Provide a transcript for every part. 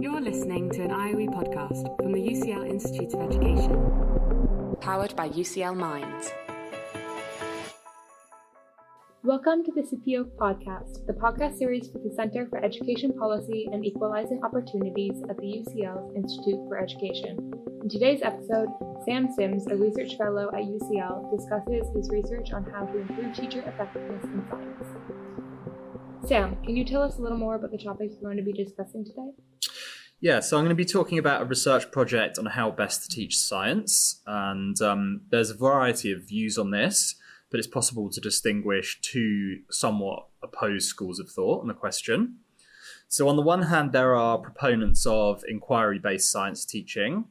You're listening to an IOE podcast from the UCL Institute of Education, powered by UCL Minds. Welcome to the CEPEO podcast, the podcast series for the Center for Education Policy and Equalising Opportunities at the UCL's Institute for Education. In today's episode, Sam Sims, a research fellow at UCL, discusses his research on how to improve teacher effectiveness in science. Sam, can you tell us a little more about the topics we're going to be discussing today? Yeah, so I'm going to be talking about a research project on how best to teach science. And there's a variety of views on this, but it's possible to distinguish two somewhat opposed schools of thought on the question. So on the one hand, there are proponents of inquiry-based science teaching,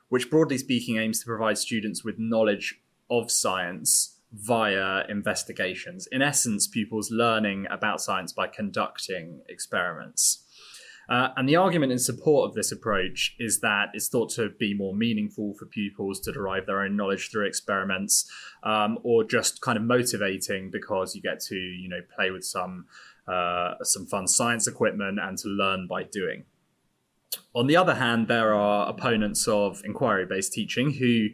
which broadly speaking aims to provide students with knowledge of science via investigations. In essence, pupils learning about science by conducting experiments. And the argument in support of this approach is that it's thought to be more meaningful for pupils to derive their own knowledge through experiments, or just kind of motivating because you get to, play with some fun science equipment and to learn by doing. On the other hand, there are opponents of inquiry-based teaching who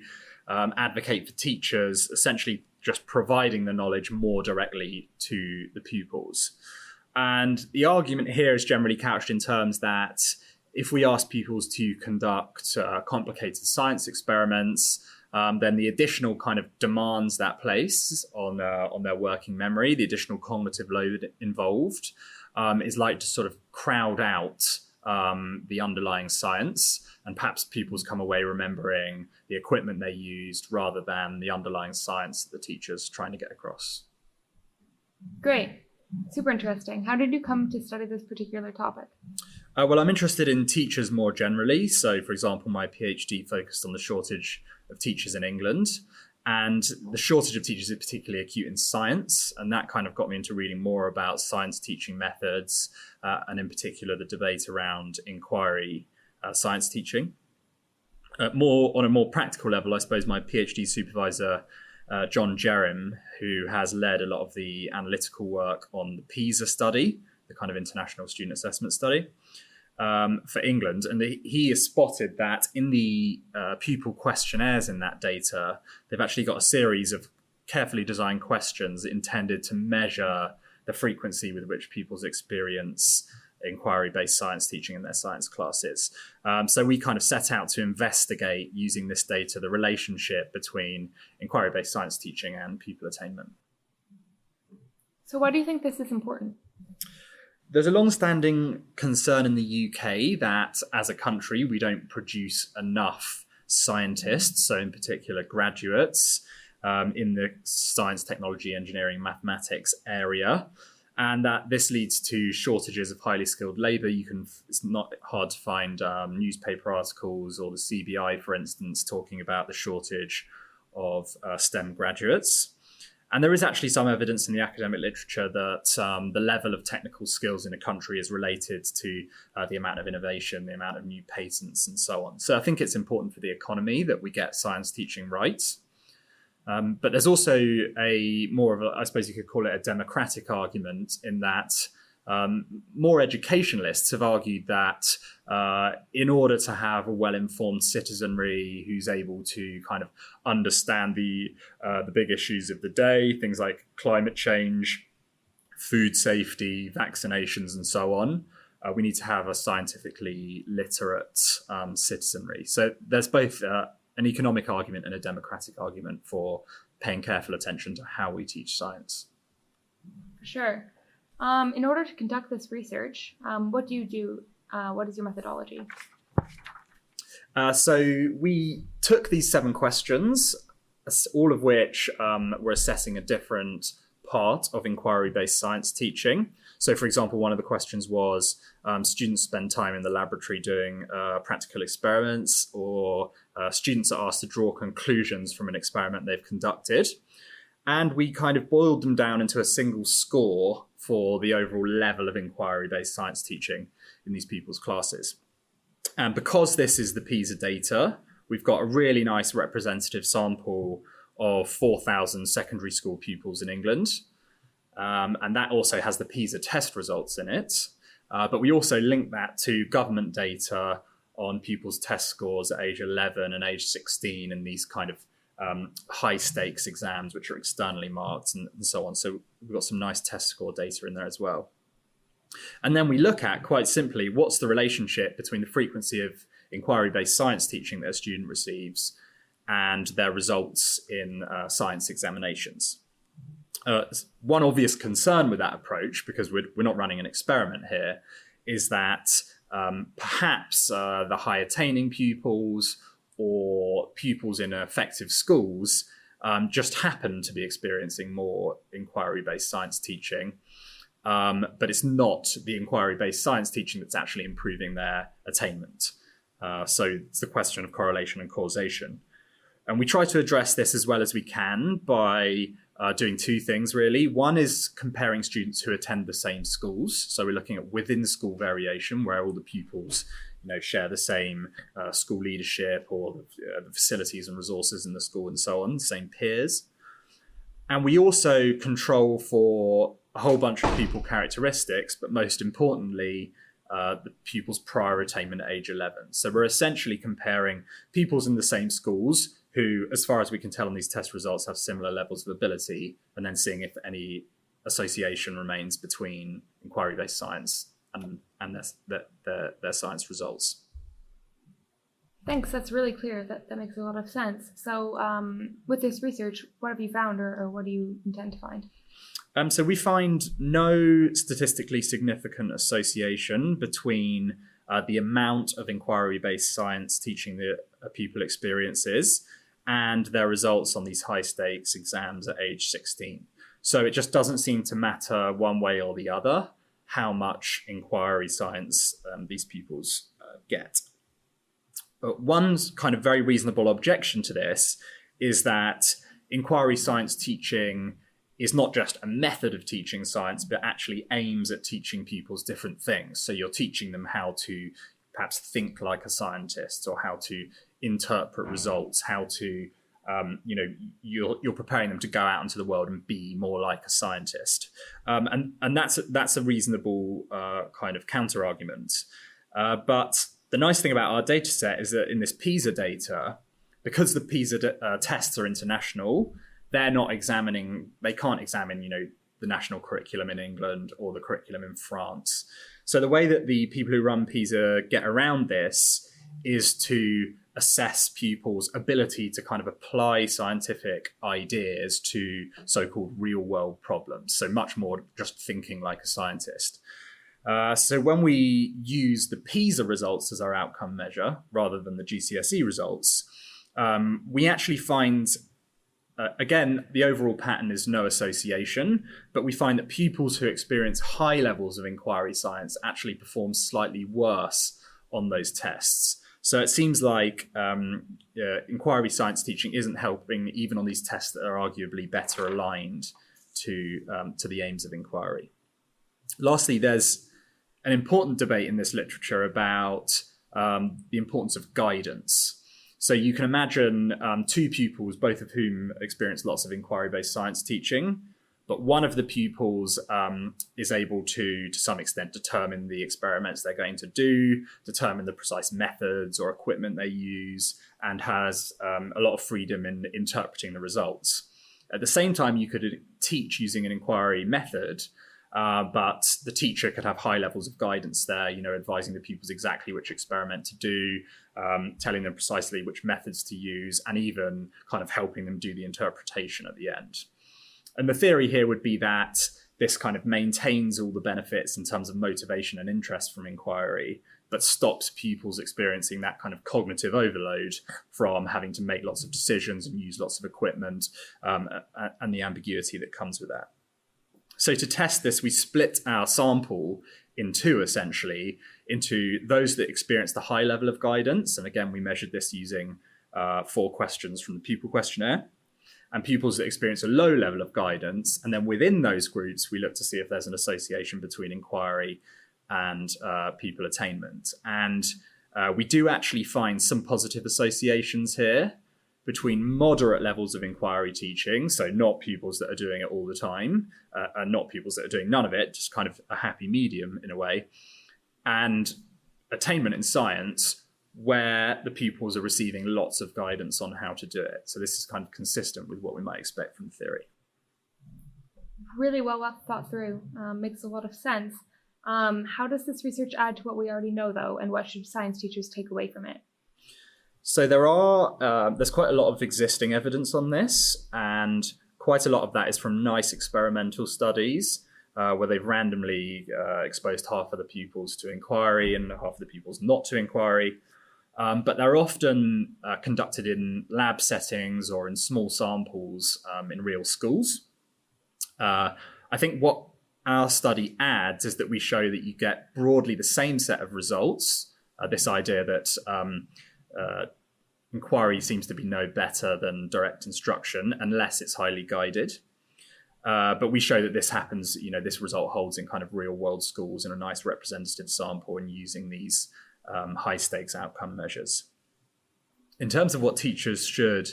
advocate for teachers essentially just providing the knowledge more directly to the pupils. And the argument here is generally couched in terms that if we ask pupils to conduct complicated science experiments, then the additional kind of demands that place on their working memory, the additional cognitive load involved, is likely to sort of crowd out the underlying science, and perhaps pupils come away remembering the equipment they used rather than the underlying science that the teacher's trying to get across. Great. Super interesting. How did you come to study this particular topic? Well, I'm interested in teachers more generally. So, for example, my PhD focused on the shortage of teachers in England. And the shortage of teachers is particularly acute in science. And that kind of got me into reading more about science teaching methods, and in particular, the debate around inquiry science teaching. On a more practical level, I suppose my PhD supervisor, John Jerrim, who has led a lot of the analytical work on the PISA study, the kind of international student assessment study, for England. And he has spotted that in the pupil questionnaires in that data, they've actually got a series of carefully designed questions intended to measure the frequency with which pupils experience inquiry-based science teaching in their science classes. So we kind of set out to investigate, using this data, the relationship between inquiry-based science teaching and pupil attainment. So why do you think this is important? There's a long-standing concern in the UK that as a country, we don't produce enough scientists, so in particular graduates, in the science, technology, engineering, mathematics area. And that this leads to shortages of highly skilled labour. It's not hard to find newspaper articles or the CBI, for instance, talking about the shortage of STEM graduates. And there is actually some evidence in the academic literature that the level of technical skills in a country is related to the amount of innovation, the amount of new patents, and so on. So I think it's important for the economy that we get science teaching right. But there's also I suppose you could call it a democratic argument, in that more educationalists have argued that in order to have a well-informed citizenry who's able to kind of understand the big issues of the day, things like climate change, food safety, vaccinations, and so on, we need to have a scientifically literate citizenry. So there's both an economic argument and a democratic argument for paying careful attention to how we teach science. Sure. In order to conduct this research, what do you do? What is your methodology? So we took these 7 questions, all of which were assessing a different part of inquiry-based science teaching. So, for example, one of the questions was students spend time in the laboratory doing practical experiments, or students are asked to draw conclusions from an experiment they've conducted. And we kind of boiled them down into a single score for the overall level of inquiry-based science teaching in these people's classes. And because this is the PISA data, we've got a really nice representative sample of 4,000 secondary school pupils in England. And that also has the PISA test results in it. But we also link that to government data on pupils' test scores at age 11 and age 16 and these kind of high stakes exams which are externally marked and so on. So we've got some nice test score data in there as well. And then we look at, quite simply, what's the relationship between the frequency of inquiry-based science teaching that a student receives and their results in science examinations. One obvious concern with that approach, because we're not running an experiment here, is that perhaps the high attaining pupils or pupils in effective schools just happen to be experiencing more inquiry-based science teaching. But it's not the inquiry-based science teaching that's actually improving their attainment. So it's the question of correlation and causation. And we try to address this as well as we can by doing two things, really. One is comparing students who attend the same schools. So we're looking at within school variation, where all the pupils share the same school leadership or the facilities and resources in the school and so on, same peers. And we also control for a whole bunch of pupil characteristics, but most importantly, the pupils' prior attainment at age 11. So we're essentially comparing pupils in the same schools who, as far as we can tell on these test results, have similar levels of ability, and then seeing if any association remains between inquiry-based science and their science results. Thanks, that's really clear. That makes a lot of sense. So with this research, what have you found or what do you intend to find? So we find no statistically significant association between the amount of inquiry-based science teaching that a pupil experiences and their results on these high-stakes exams at age 16. So it just doesn't seem to matter one way or the other how much inquiry science these pupils get. But one kind of very reasonable objection to this is that inquiry science teaching is not just a method of teaching science, but actually aims at teaching pupils different things. So you're teaching them how to perhaps think like a scientist, or how to interpret results, how to, you're preparing them to go out into the world and be more like a scientist. And that's a reasonable kind of counter argument. But the nice thing about our data set is that in this PISA data, because the PISA tests are international, they can't examine, the national curriculum in England or the curriculum in France. So the way that the people who run PISA get around this is to assess pupils' ability to kind of apply scientific ideas to so-called real-world problems. So much more just thinking like a scientist. So when we use the PISA results as our outcome measure, rather than the GCSE results, we actually find, again, the overall pattern is no association, but we find that pupils who experience high levels of inquiry science actually perform slightly worse on those tests. So it seems like inquiry science teaching isn't helping even on these tests that are arguably better aligned to the aims of inquiry. Lastly, there's an important debate in this literature about the importance of guidance. So you can imagine two pupils, both of whom experience lots of inquiry-based science teaching, but one of the pupils is able to some extent, determine the experiments they're going to do, determine the precise methods or equipment they use, and has a lot of freedom in interpreting the results. At the same time, you could teach using an inquiry method, but the teacher could have high levels of guidance there, advising the pupils exactly which experiment to do, telling them precisely which methods to use, and even kind of helping them do the interpretation at the end. And the theory here would be that this kind of maintains all the benefits in terms of motivation and interest from inquiry, but stops pupils experiencing that kind of cognitive overload from having to make lots of decisions and use lots of equipment, and the ambiguity that comes with that. So to test this, we split our sample in two, essentially, into those that experience the high level of guidance. And again, we measured this using 4 questions from the pupil questionnaire, and pupils that experience a low level of guidance. And then within those groups, we look to see if there's an association between inquiry and pupil attainment. And we do actually find some positive associations here between moderate levels of inquiry teaching, so not pupils that are doing it all the time, and not pupils that are doing none of it, just kind of a happy medium in a way, and attainment in science where the pupils are receiving lots of guidance on how to do it. So this is kind of consistent with what we might expect from theory. Really well thought through. Makes a lot of sense. How does this research add to what we already know, though, and what should science teachers take away from it? So there's quite a lot of existing evidence on this, and quite a lot of that is from nice experimental studies where they've randomly exposed half of the pupils to inquiry and half of the pupils not to inquiry. But they're often conducted in lab settings or in small samples in real schools. I think what our study adds is that we show that you get broadly the same set of results. This idea that inquiry seems to be no better than direct instruction unless it's highly guided. But we show that this happens, this result holds in kind of real world schools in a nice representative sample and using these high stakes outcome measures. In terms of what teachers should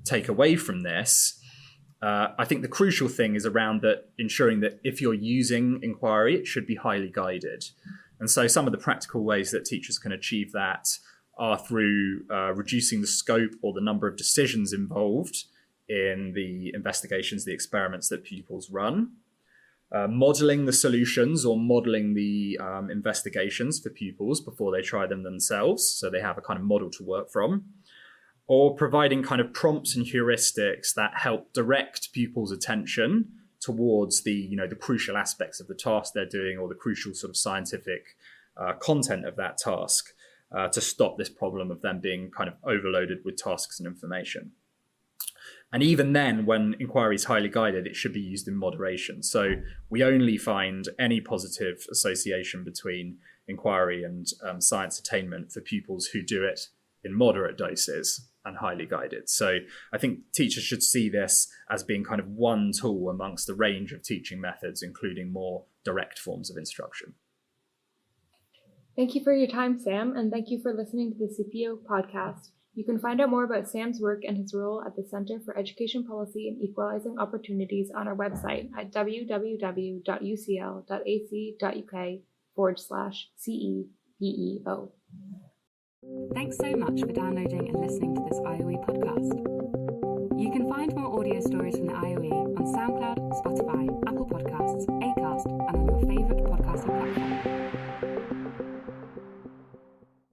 take away from this, I think the crucial thing is around that ensuring that if you're using inquiry, it should be highly guided. And so some of the practical ways that teachers can achieve that are through reducing the scope or the number of decisions involved in the investigations, the experiments that pupils run, modeling the solutions or modeling the investigations for pupils before they try them themselves, so they have a kind of model to work from, or providing kind of prompts and heuristics that help direct pupils' attention towards the crucial aspects of the task they're doing or the crucial sort of scientific content of that task to stop this problem of them being kind of overloaded with tasks and information. And even then, when inquiry is highly guided, it should be used in moderation. So we only find any positive association between inquiry and science attainment for pupils who do it in moderate doses and highly guided. So I think teachers should see this as being kind of one tool amongst the range of teaching methods, including more direct forms of instruction. Thank you for your time, Sam, and thank you for listening to the CEPEO podcast. You can find out more about Sam's work and his role at the Center for Education Policy and Equalising Opportunities on our website at www.ucl.ac.uk/CEPEO. Thanks so much for downloading and listening to this IOE podcast.